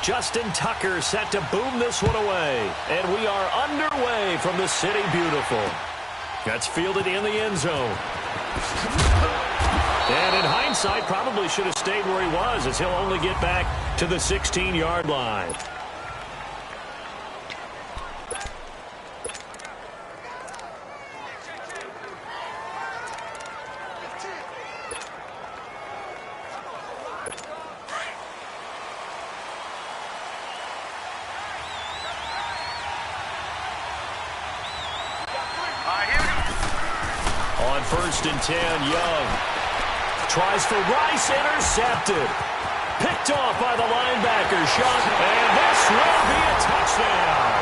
Justin Tucker set to boom this one away. And we are underway from the City Beautiful. That's fielded in the end zone. And in hindsight, probably should have stayed where he was, as he'll only get back to the 16-yard line. On 1st and 10, Young tries for Rice, intercepted. Picked off by the linebacker, shot, and this will be a touchdown.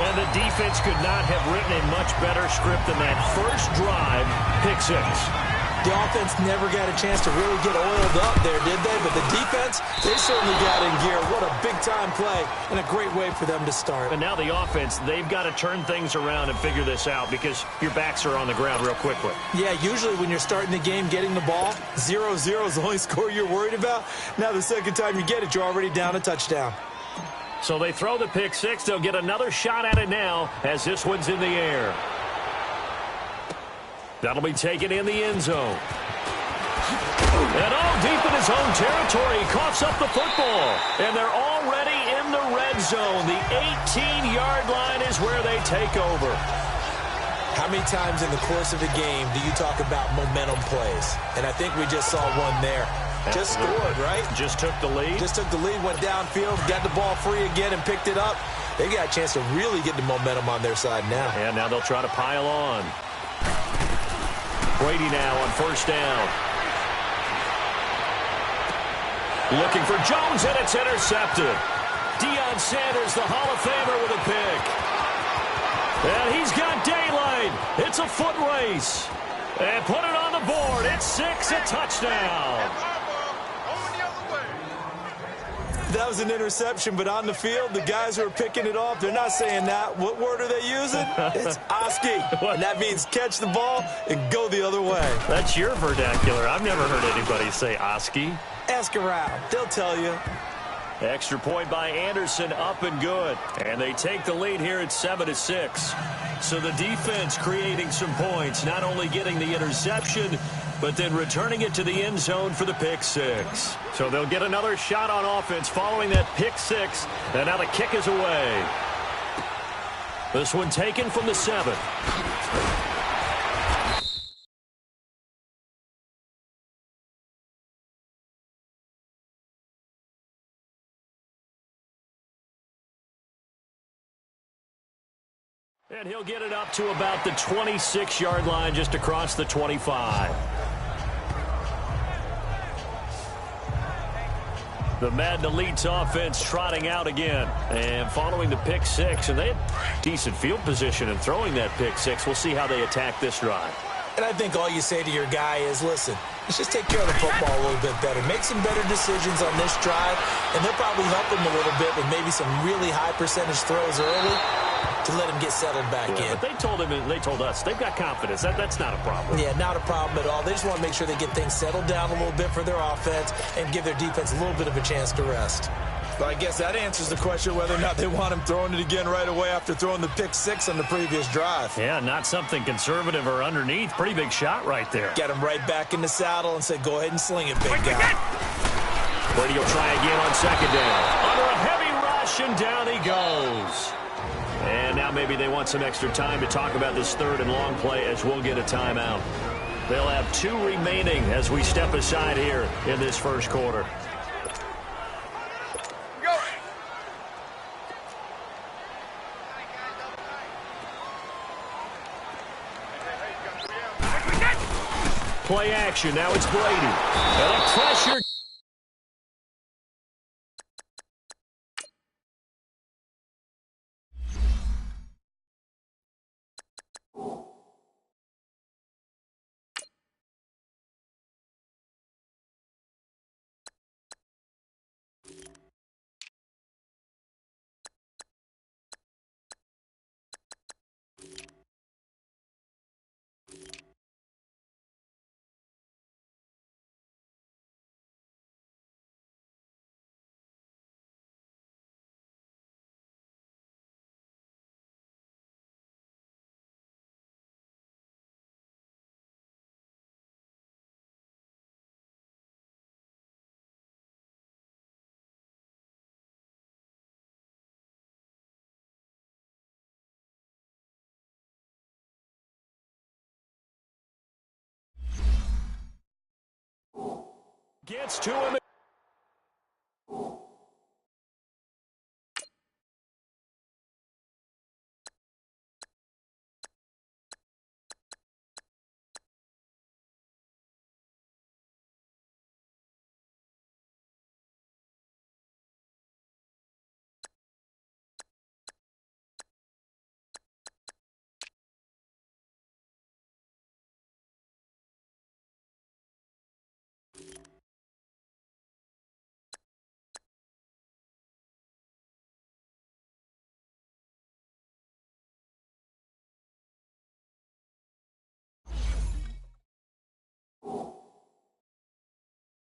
And the defense could not have written a much better script than that first drive, pick six. The offense never got a chance to really get oiled up there, did they? But the defense, they certainly got in gear. What a big-time play and a great way for them to start. And now the offense, they've got to turn things around and figure this out because your backs are on the ground real quickly. Yeah, usually when you're starting the game getting the ball, 0-0 is the only score you're worried about. Now the second time you get it, you're already down a touchdown. So they throw the pick six. They'll get another shot at it now as this one's in the air. That'll be taken in the end zone. And deep in his own territory, he coughs up the football. And they're already in the red zone. The 18-yard line is where they take over. How many times in the course of a game do you talk about momentum plays? And I think we just saw one there. Just scored, right? Just took the lead. Just took the lead, went downfield, got the ball free again and picked it up. They got a chance to really get the momentum on their side now. And now they'll try to pile on. Brady now on 1st down. Looking for Jones, and it's intercepted. Deion Sanders, the Hall of Famer, with a pick. And he's got daylight. It's a foot race. And put it on the board. It's 6, a touchdown. That was an interception, but on the field, the guys who are picking it off, they're not saying that. What word are they using? It's Oski. And that means catch the ball and go the other way. That's your vernacular. I've never heard anybody say Oski. Ask around. They'll tell you. Extra point by Anderson, up and good. And they take the lead here at 7-6. So the defense creating some points, not only getting the interception, but then returning it to the end zone for the pick six. So they'll get another shot on offense following that pick six. And now the kick is away. This one taken from the 7. And he'll get it up to about the 26-yard line, just across the 25. The Mandden Elite's offense trotting out again. And following the pick six, and they had decent field position in throwing that pick six. We'll see how they attack this drive. And I think all you say to your guy is, listen, let's just take care of the football a little bit better. Make some better decisions on this drive, and they'll probably help him a little bit with maybe some really high percentage throws early to let him get settled back in. But they told him, and they told us, they've got confidence. That's not a problem. Yeah, not a problem at all. They just want to make sure they get things settled down a little bit for their offense and give their defense a little bit of a chance to rest. But I guess that answers the question whether or not they want him throwing it again right away after throwing the pick six on the previous drive. Yeah, not something conservative or underneath. Pretty big shot right there. Get him right back in the saddle and say, go ahead and sling it, big guy. Brady will try again on 2nd down. Under a heavy rush, and down he goes. And now maybe they want some extra time to talk about this 3rd and long play, as we'll get a timeout. They'll have 2 remaining as we step aside here in this first quarter. Play action. Now it's Brady. And a pressure. Gets to him.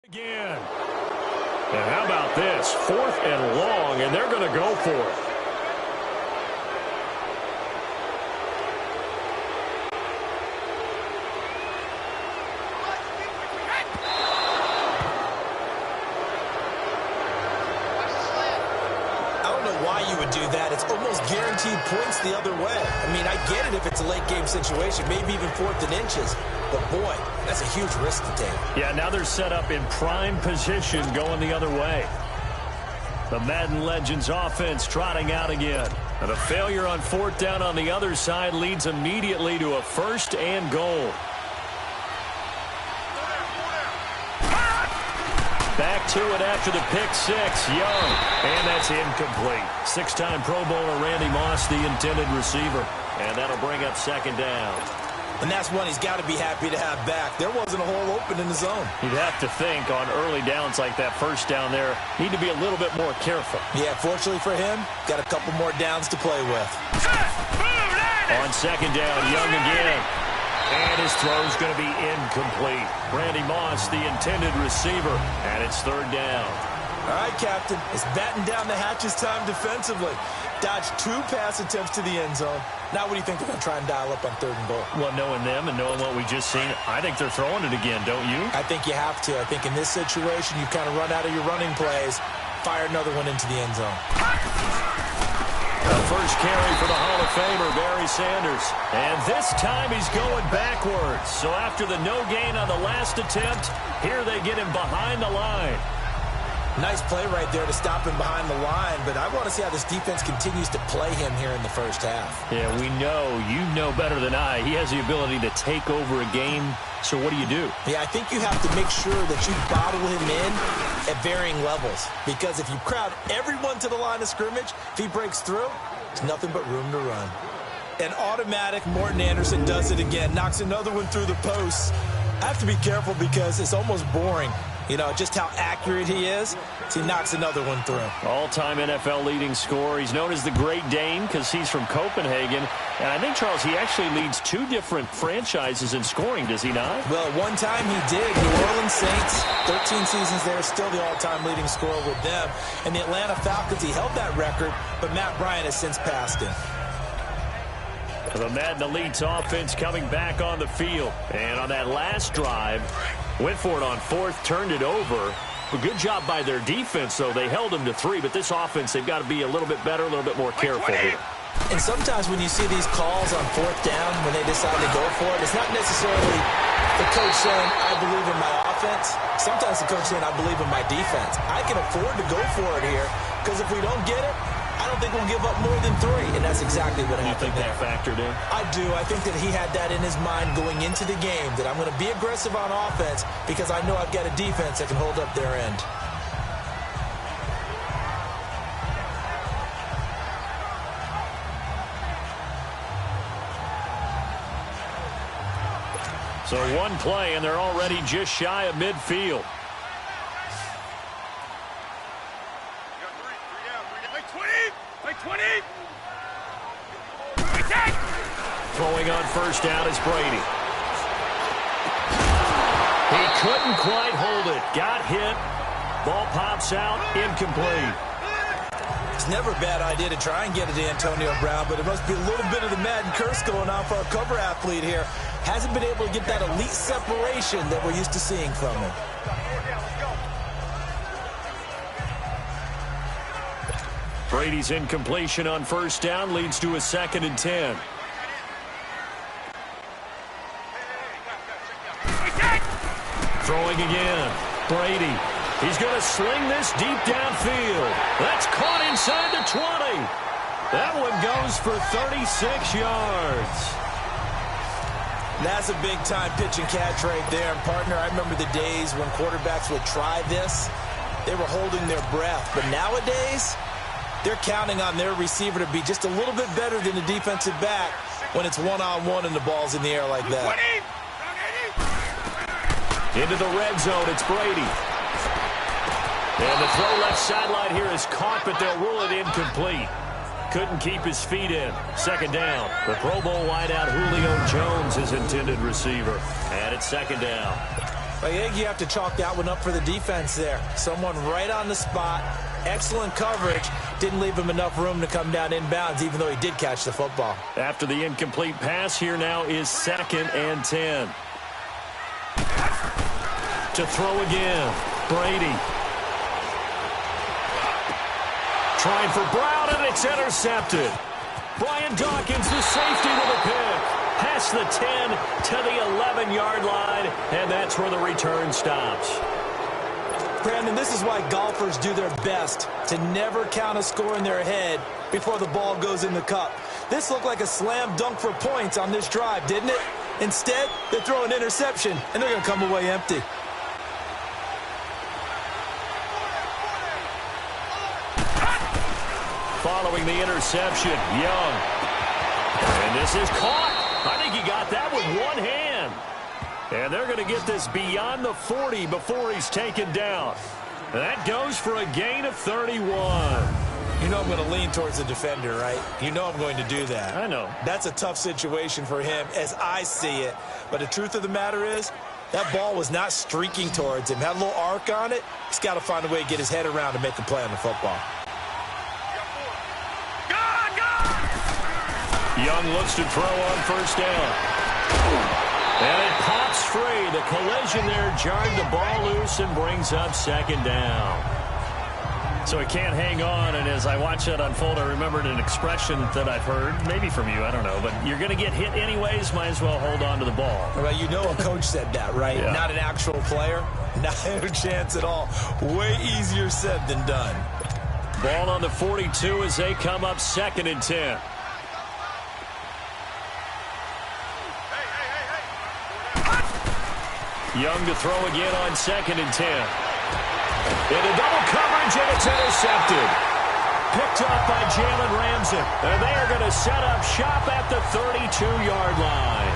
Again. And how about this? 4th and long, and they're going to go for it. Why you would do that. It's almost guaranteed points the other way. I mean, I get it if it's a late game situation, maybe even 4th and inches. But boy, that's a huge risk to take. Yeah, now they're set up in prime position going the other way. The Madden Legends offense trotting out again. And a failure on 4th down on the other side leads immediately to a 1st and goal. Back to it after the pick six. Young. And that's incomplete. 6-time Pro Bowler Randy Moss, the intended receiver. And that'll bring up 2nd down. And that's one he's got to be happy to have back. There wasn't a hole open in the zone. You'd have to think on early downs like that 1st down there, need to be a little bit more careful. Yeah, fortunately for him, got a couple more downs to play with. On 2nd down, Young again. And his throw's going to be incomplete. Randy Moss, the intended receiver, and it's 3rd down. All right, Captain, it's batten down the hatches time defensively. Dodged 2 pass attempts to the end zone. Now what do you think they're going to try and dial up on 3rd and goal? Well, knowing them and knowing what we just seen, I think they're throwing it again, don't you? I think you have to. I think in this situation, you kind of run out of your running plays, fire another one into the end zone. The first carry for the Hall of Famer, Barry Sanders. And this time he's going backwards. So after the no gain on the last attempt, here they get him behind the line. Nice play right there to stop him behind the line, but I want to see how this defense continues to play him here in the 1st half. Yeah, we know, you know better than I, he has the ability to take over a game. So what do? Yeah, I think you have to make sure that you bottle him in at varying levels, because if you crowd everyone to the line of scrimmage, if he breaks through, there's nothing but room to run. An automatic Morton Anderson does it again, knocks another one through the posts. I have to be careful because it's almost boring. You know, just how accurate he is. So he knocks another one through. All-time NFL leading scorer. He's known as the Great Dane because he's from Copenhagen. And I think, Charles, he actually leads 2 different franchises in scoring, does he not? Well, at one time he did. New Orleans Saints, 13 seasons there, still the all-time leading scorer with them. And the Atlanta Falcons, he held that record, but Matt Bryant has since passed him. The Madden Elites offense coming back on the field. And on that last drive, went for it on 4th, turned it over. A good job by their defense, though. They held them to 3, but this offense, they've got to be a little bit better, a little bit more careful here. And sometimes when you see these calls on 4th down, when they decide to go for it, it's not necessarily the coach saying, I believe in my offense. Sometimes the coach saying, I believe in my defense. I can afford to go for it here, because if we don't get it, I don't think we'll give up more than 3, and that's exactly what happened there. You think that factored in? I do. I think that he had that in his mind going into the game, that I'm going to be aggressive on offense because I know I've got a defense that can hold up their end. So 1 play, and they're already just shy of midfield. Throwing on 1st down is Brady. He couldn't quite hold it. Got hit. Ball pops out. Incomplete. It's never a bad idea to try and get it to Antonio Brown, but it must be a little bit of the Madden curse going on for our cover athlete here. Hasn't been able to get that elite separation that we're used to seeing from him. Brady's incompletion on 1st down leads to a 2nd and 10. Throwing again. Brady. He's going to sling this deep downfield. That's caught inside the 20. That one goes for 36 yards. That's a big-time pitch and catch right there. And, partner, I remember the days when quarterbacks would try this. They were holding their breath. But nowadays, they're counting on their receiver to be just a little bit better than the defensive back when it's one-on-one and the ball's in the air like that. Into the red zone, it's Brady. And the throw left sideline here is caught, but they'll rule it incomplete. Couldn't keep his feet in. Second down. The Pro Bowl wideout Julio Jones is intended receiver. And it's second down. I think you have to chalk that one up for the defense there. Someone right on the spot. Excellent coverage. Didn't leave him enough room to come down inbounds, even though he did catch the football. After the incomplete pass, here now is 2nd and 10. To throw again. Brady. Trying for Brown, and it's intercepted. Brian Dawkins, the safety with a pick. Past the 10 to the 11-yard line, and that's where the return stops. Brandon, this is why golfers do their best to never count a score in their head before the ball goes in the cup. This looked like a slam dunk for points on this drive, didn't it? Instead, they throw an interception, and they're going to come away empty. Following the interception, Young. And this is caught. I think he got that with one hand. And they're going to get this beyond the 40 before he's taken down. That goes for a gain of 31. You know I'm going to lean towards the defender, right? You know I'm going to do that. I know. That's a tough situation for him as I see it. But the truth of the matter is, that ball was not streaking towards him. Had a little arc on it. He's got to find a way to get his head around to make a play on the football. Young looks to throw on first down. And it pops free. The collision there jarred the ball loose and brings up second down. So he can't hang on, and as I watch that unfold, I remembered an expression that I've heard, maybe from you, I don't know, but you're going to get hit anyways, might as well hold on to the ball. Well, you know a coach said that, right? Yeah. Not an actual player. Not a chance at all. Way easier said than done. Ball on the 42 as they come up 2nd and 10. Young to throw again on 2nd and 10. Into double coverage, and it's intercepted. Picked up by Jalen Ramsey. And they are going to set up shop at the 32-yard line.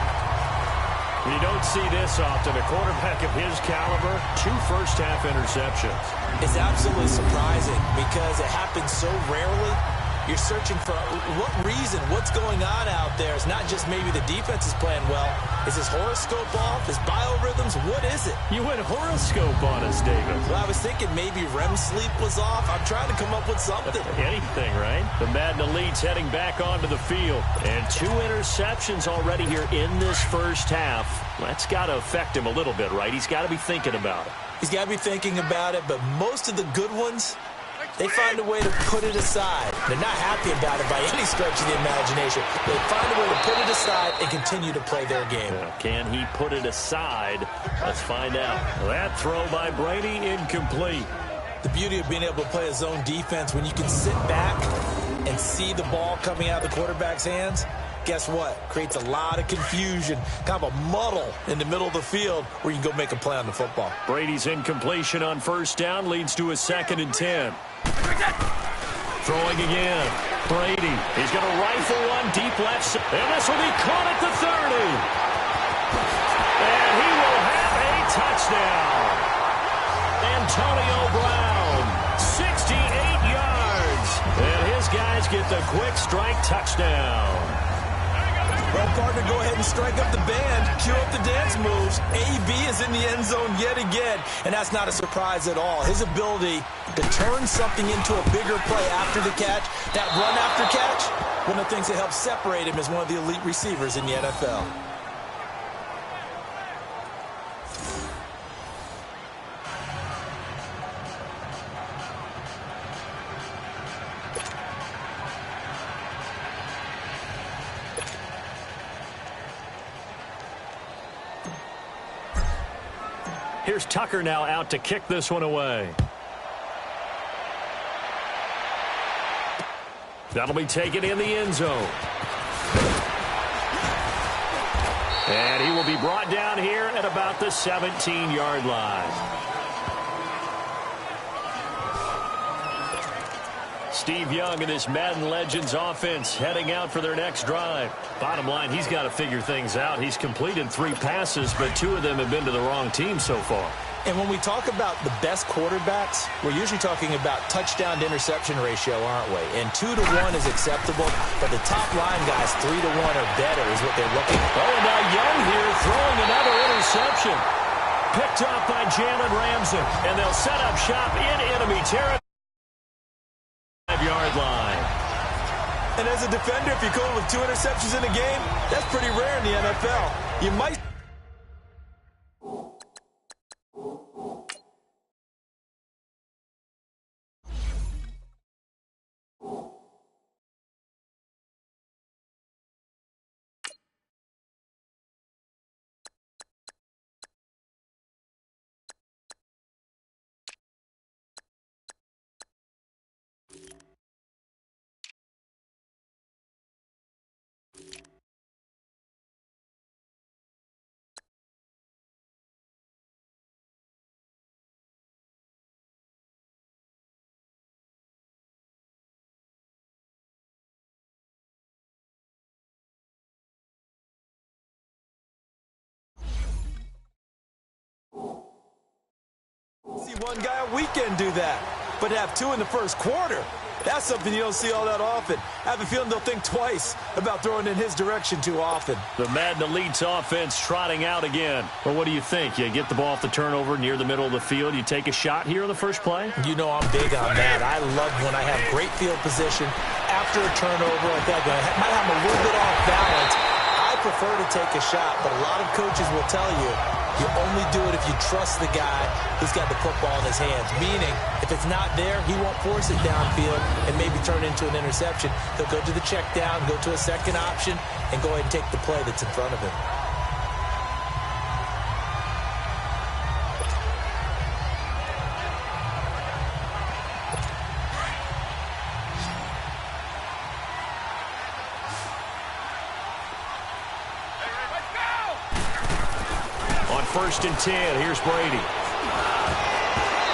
You don't see this often. A quarterback of his caliber, 2 first-half interceptions. It's absolutely surprising because it happens so rarely. You're searching for what reason, what's going on out there. It's not just maybe the defense is playing well. Is his horoscope off? His biorhythms? What is it? You went horoscope on us, David. Well, I was thinking maybe REM sleep was off. I'm trying to come up with something. Anything, right? The Mandden Elite's heading back onto the field. And 2 interceptions already here in this first half. That's got to affect him a little bit, right? He's got to be thinking about it. He's got to be thinking about it, but most of the good ones, they find a way to put it aside. They're not happy about it by any stretch of the imagination. They find a way to put it aside and continue to play their game. Can he put it aside? Let's find out. That throw by Brady, incomplete. The beauty of being able to play a zone defense, when you can sit back and see the ball coming out of the quarterback's hands, guess what? Creates a lot of confusion, kind of a muddle in the middle of the field where you can go make a play on the football. Brady's incompletion on first down leads to a 2nd and 10. Throwing again. Brady. He's going to rifle one deep left. And this will be caught at the 30. And he will have a touchdown. Antonio Brown, 68 yards. And his guys get the quick strike touchdown. Well, partner, go ahead and strike up the band, cue up the dance moves. AB is in the end zone yet again, and that's not a surprise at all. His ability to turn something into a bigger play after the catch, that run after catch, one of the things that helps separate him as one of the elite receivers in the NFL. Here's Tucker now out to kick this one away. That'll be taken in the end zone. And he will be brought down here at about the 17-yard line. Steve Young and his Madden Legends offense heading out for their next drive. Bottom line, he's got to figure things out. He's completed 3 passes, but 2 of them have been to the wrong team so far. And when we talk about the best quarterbacks, we're usually talking about touchdown to interception ratio, aren't we? And 2 to 1 is acceptable, but the top line guys, 3 to 1 or better is what they're looking for. Oh, now Young here throwing another interception. Picked off by Jalen Ramsey, and they'll set up shop in enemy territory. 5-yard line. And as a defender, if you're going with 2 interceptions in a game, that's pretty rare in the NFL. You might... See one guy a weekend do that, but have 2 in the first quarter. That's something you don't see all that often. I have a feeling they'll think twice about throwing in his direction too often. The Madden Elite's offense trotting out again. Well, what do you think? You get the ball off the turnover near the middle of the field. You take a shot here on the first play? You know I'm big on that. I love when I have great field position after a turnover like that. I might have a little bit off balance. I prefer to take a shot, but a lot of coaches will tell you you only do it if you trust the guy who's got the football in his hands. Meaning, if it's not there, he won't force it downfield and maybe turn it into an interception. He'll go to the check down, go to a second option, and go ahead and take the play that's in front of him. First and 10. Here's Brady.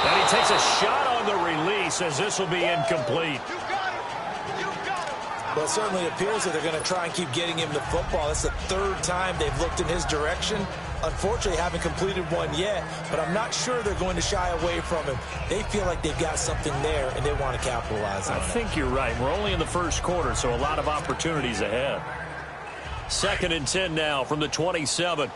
And he takes a shot on the release as this will be incomplete. Well, it certainly appears that they're going to try and keep getting him the football. That's the 3rd time they've looked in his direction. Unfortunately, haven't completed one yet, but I'm not sure they're going to shy away from him. They feel like they've got something there, and they want to capitalize on it. I think you're right. We're only in the first quarter, so a lot of opportunities ahead. 2nd and 10 now from the 27.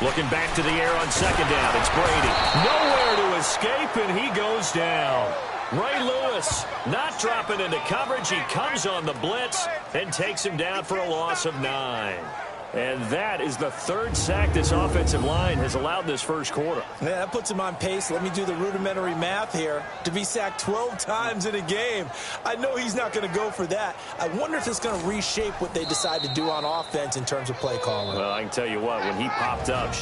Looking back to the air on 2nd down. It's Brady. Nowhere to escape, and he goes down. Ray Lewis not dropping into coverage. He comes on the blitz and takes him down for a loss of 9. And that is the 3rd sack this offensive line has allowed this first quarter. Yeah, that puts him on pace. Let me do the rudimentary math here. To be sacked 12 times in a game, I know he's not going to go for that. I wonder if it's going to reshape what they decide to do on offense in terms of play calling. Well, I can tell you what, when he popped up...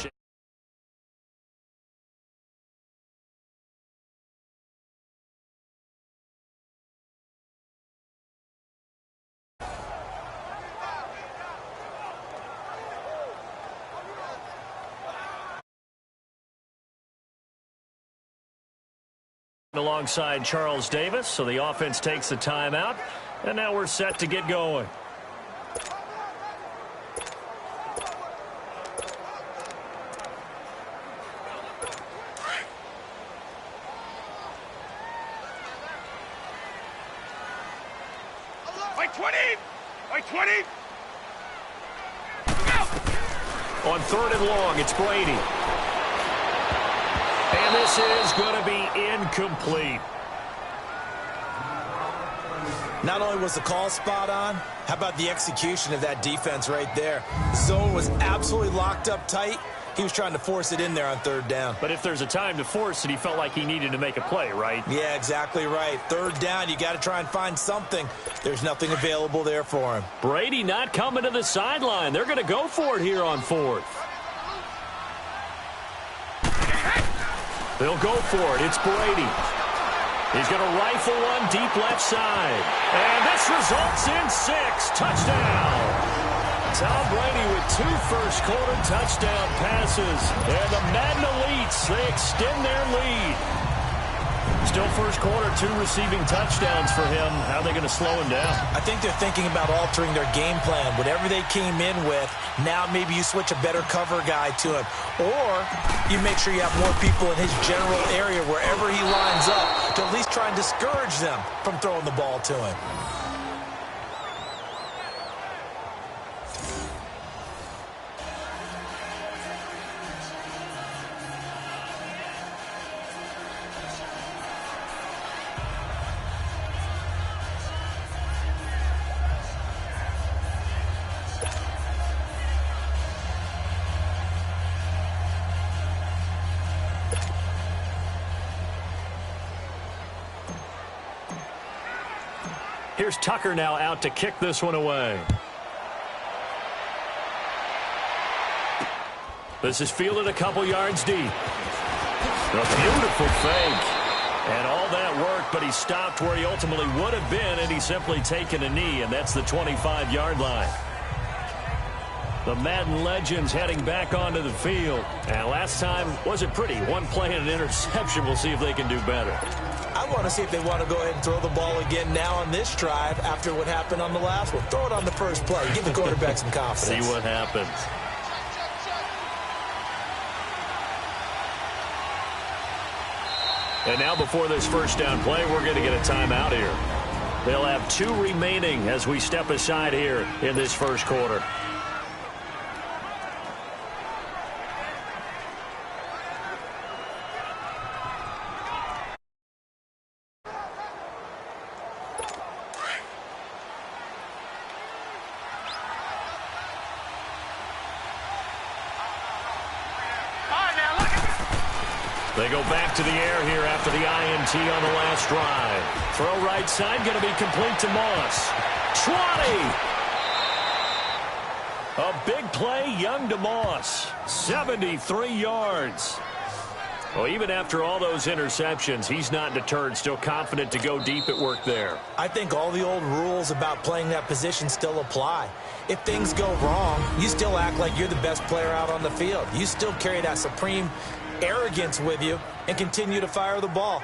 alongside Charles Davis, so the offense takes the timeout, and now we're set to get going. By 20! By 20! On 3rd and long, it's Brady. And this is going to be incomplete. Not only was the call spot on, how about the execution of that defense right there? Zone was absolutely locked up tight. He was trying to force it in there on third down. But if there's a time to force it, he felt like he needed to make a play, right? Yeah, exactly right. Third down, you got to try and find something. There's nothing available there for him. Brady not coming to the sideline. They're going to go for it here on fourth. They'll go for it. It's Brady. He's going to rifle one deep left side. And this results in 6. Touchdown. Tom Brady with 2 first-quarter touchdown passes. And the Madden Elites, they extend their lead. Still first quarter, 2 receiving touchdowns for him. How are they going to slow him down? I think they're thinking about altering their game plan. Whatever they came in with, now maybe you switch a better cover guy to him. Or you make sure you have more people in his general area wherever he lines up to at least try and discourage them from throwing the ball to him. Here's Tucker now out to kick this one away. This is fielded a couple yards deep. A beautiful fake. And all that work, but he stopped where he ultimately would have been, and he's simply taken a knee, and that's the 25-yard line. The Madden legends heading back onto the field. And last time wasn't pretty. One play and an interception. We'll see if they can do better. I want to see if they want to go ahead and throw the ball again now on this drive after what happened on the last one. Throw it on the first play. Give the quarterback some confidence. See what happens. And now before this first down play, we're going to get a timeout here. They'll have 2 remaining as we step aside here in this first quarter. They go back to the air here after the INT on the last drive. Throw right side, going to be complete to Moss. 20! A big play, Young to Moss. 73 yards. Well, even after all those interceptions, he's not deterred, still confident to go deep at work there. I think all the old rules about playing that position still apply. If things go wrong, you still act like you're the best player out on the field. You still carry that supreme arrogance with you and continue to fire the ball.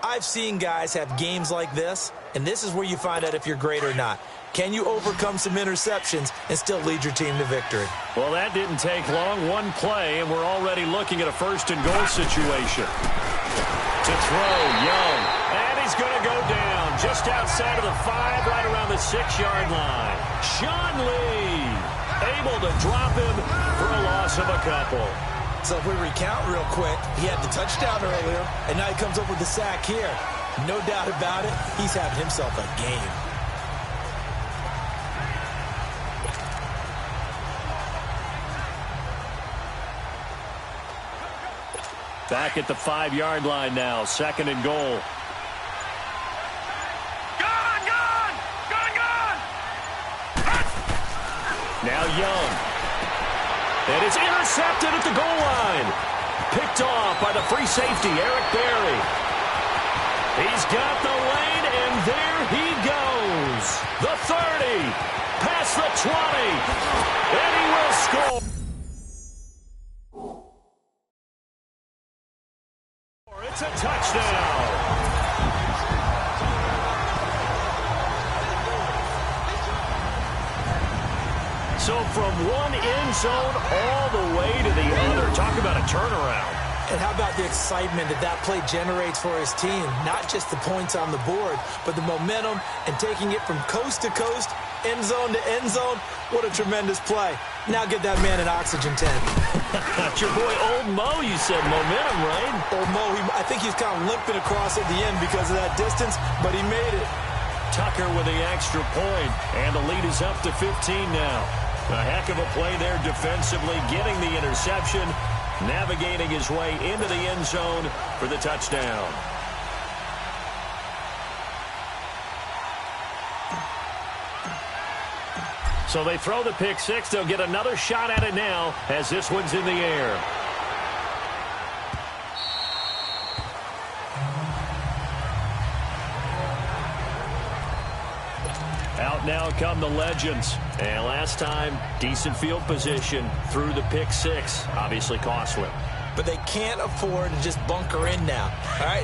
I've seen guys have games like this, and this is where you find out if you're great or not. Can you overcome some interceptions and still lead your team to victory? Well, that didn't take long. One play, and we're already looking at a first-and-goal situation. To throw, Young. And he's going to go down just outside of the 5, right around the 6-yard line. Sean Lee able to drop him for a loss of a couple. So if we recount real quick, he had the touchdown earlier, and now he comes up with the sack here. No doubt about it, he's having himself a game. Back at the 5-yard line now, 2nd and goal. Gone! Now Young. And it's intercepted at the goal line. Picked off by the free safety, Eric Berry. He's got the lane, and there he goes. The 30, past the 20, and he will score. It's a touchdown. So from one end zone all the way to the other. Talk about a turnaround. And how about the excitement that that play generates for his team? Not just the points on the board, but the momentum and taking it from coast to coast, end zone to end zone. What a tremendous play. Now get that man an oxygen tank. That's your boy Old Mo, you said. Momentum, right? Old Mo, I think he's kind of limping across at the end because of that distance, but he made it. Tucker with the extra point, and the lead is up to 15 now. A heck of a play there defensively, getting the interception, navigating his way into the end zone for the touchdown. So they throw the pick six. They'll get another shot at it now as this one's in the air. Out now come the legends. And last time, decent field position through the pick six. Obviously costly. But they can't afford to just bunker in now. All right,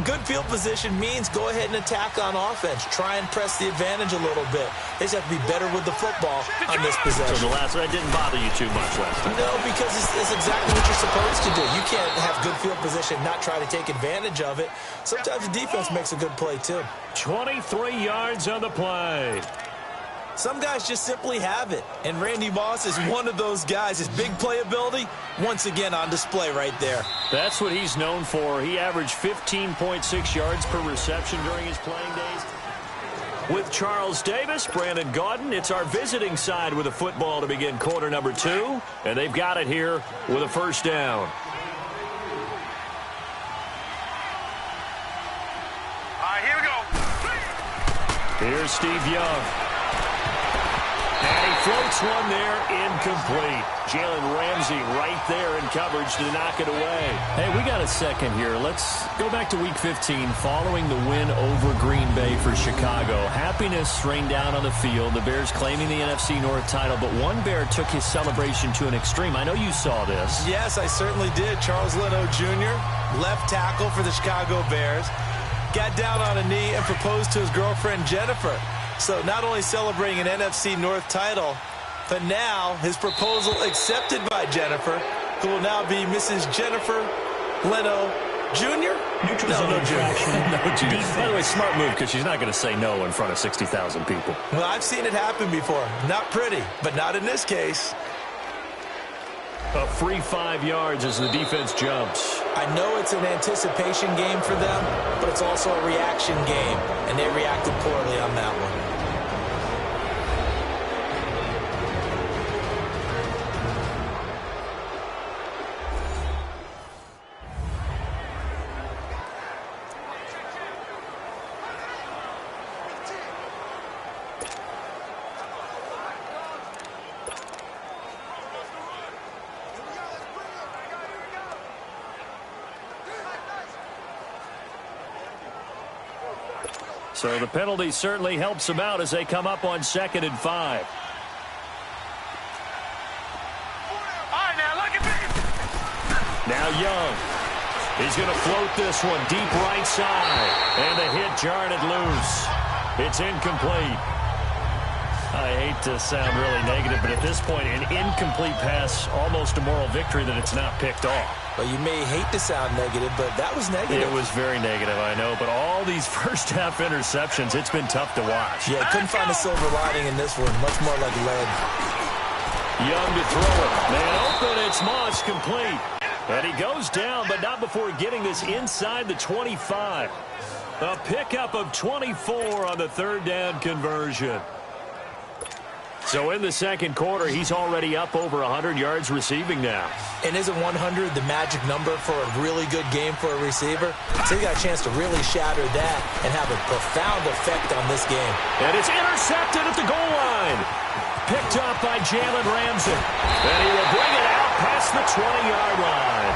good field position means go ahead and attack on offense. Try and press the advantage a little bit. They just have to be better with the football on this possession. So the last one didn't bother you too much last time? No, because it's exactly what you're supposed to do. You can't have good field position, not try to take advantage of it. Sometimes the defense makes a good play, too. 23 yards on the play. Some guys just simply have it, and Randy Moss is one of those guys. His big playability, once again on display right there. That's what he's known for. He averaged 15.6 yards per reception during his playing days. With Charles Davis, Brandon Gaudin, it's our visiting side with a football to begin quarter number 2, and they've got it here with a first down. Here we go. Here's Steve Young. And he floats one there, incomplete. Jalen Ramsey right there in coverage to knock it away. Hey, we got a second here. Let's go back to Week 15 following the win over Green Bay for Chicago. Happiness rained down on the field. The Bears claiming the NFC North title, but one Bear took his celebration to an extreme. I know you saw this. Yes, I certainly did. Charles Leno Jr., left tackle for the Chicago Bears, got down on a knee and proposed to his girlfriend Jennifer. So not only celebrating an NFC North title, but now his proposal accepted by Jennifer, who will now be Mrs. Jennifer Leno Jr.? No, Jr. No, Jr. By the way, smart move because she's not going to say no in front of 60,000 people. Well, I've seen it happen before. Not pretty, but not in this case. A free 5 yards as the defense jumps. I know it's an anticipation game for them, but it's also a reaction game, and they reacted poorly on that one. So the penalty certainly helps them out as they come up on 2nd and 5. All right, now look at me. Now Young. He's going to float this one deep right side. And the hit jarred it loose. It's incomplete. I hate to sound really negative, but at this point, an incomplete pass, almost a moral victory that it's not picked off. Well, you may hate to sound negative, but that was negative. It was very negative, I know. But all these first-half interceptions, it's been tough to watch. Yeah, couldn't find a silver lining in this one. Much more like lead. Young to throw it. Man open, it's Moss complete. And he goes down, but not before getting this inside the 25. A pickup of 24 on the 3rd down conversion. So in the second quarter, he's already up over 100 yards receiving now. And isn't 100 the magic number for a really good game for a receiver? So he got a chance to really shatter that and have a profound effect on this game. And it's intercepted at the goal line. Picked up by Jalen Ramsey. And he will bring it out past the 20-yard line.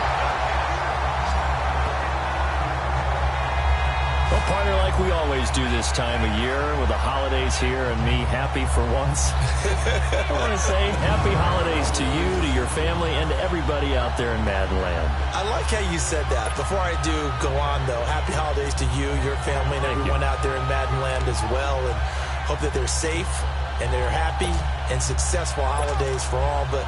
Well, partner, like we always do this time of year with the holidays here and me happy for once. I want to say happy holidays to you, to your family, and to everybody out there in Madden Land. I like how you said that. Before I do go on, though, happy holidays to you, your family, and everyone out there in Madden Land as well. And hope that they're safe and they're happy and successful holidays for all. But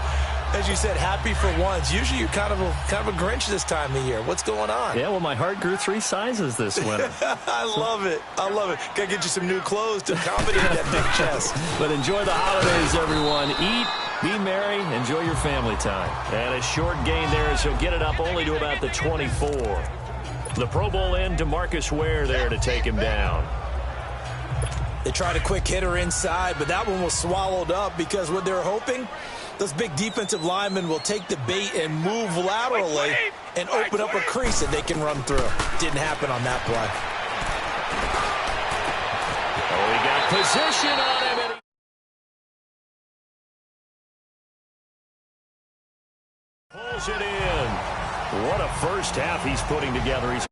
as you said, happy for once. Usually you're kind of a Grinch this time of year. What's going on? Yeah, well, my heart grew 3 sizes this winter. I love it. I love it. Got to get you some new clothes to accommodate that big chest. But enjoy the holidays, everyone. Eat, be merry, enjoy your family time. And a short gain there as he'll get it up only to about the 24. The Pro Bowl end to Marcus Ware there to take him down. They tried a quick hitter inside, but that one was swallowed up because what they were hoping Those big defensive linemen will take the bait and move laterally and open up a crease that they can run through. Didn't happen on that play. Oh, he got position on him. And he pulls it in. What a first half he's putting together. He's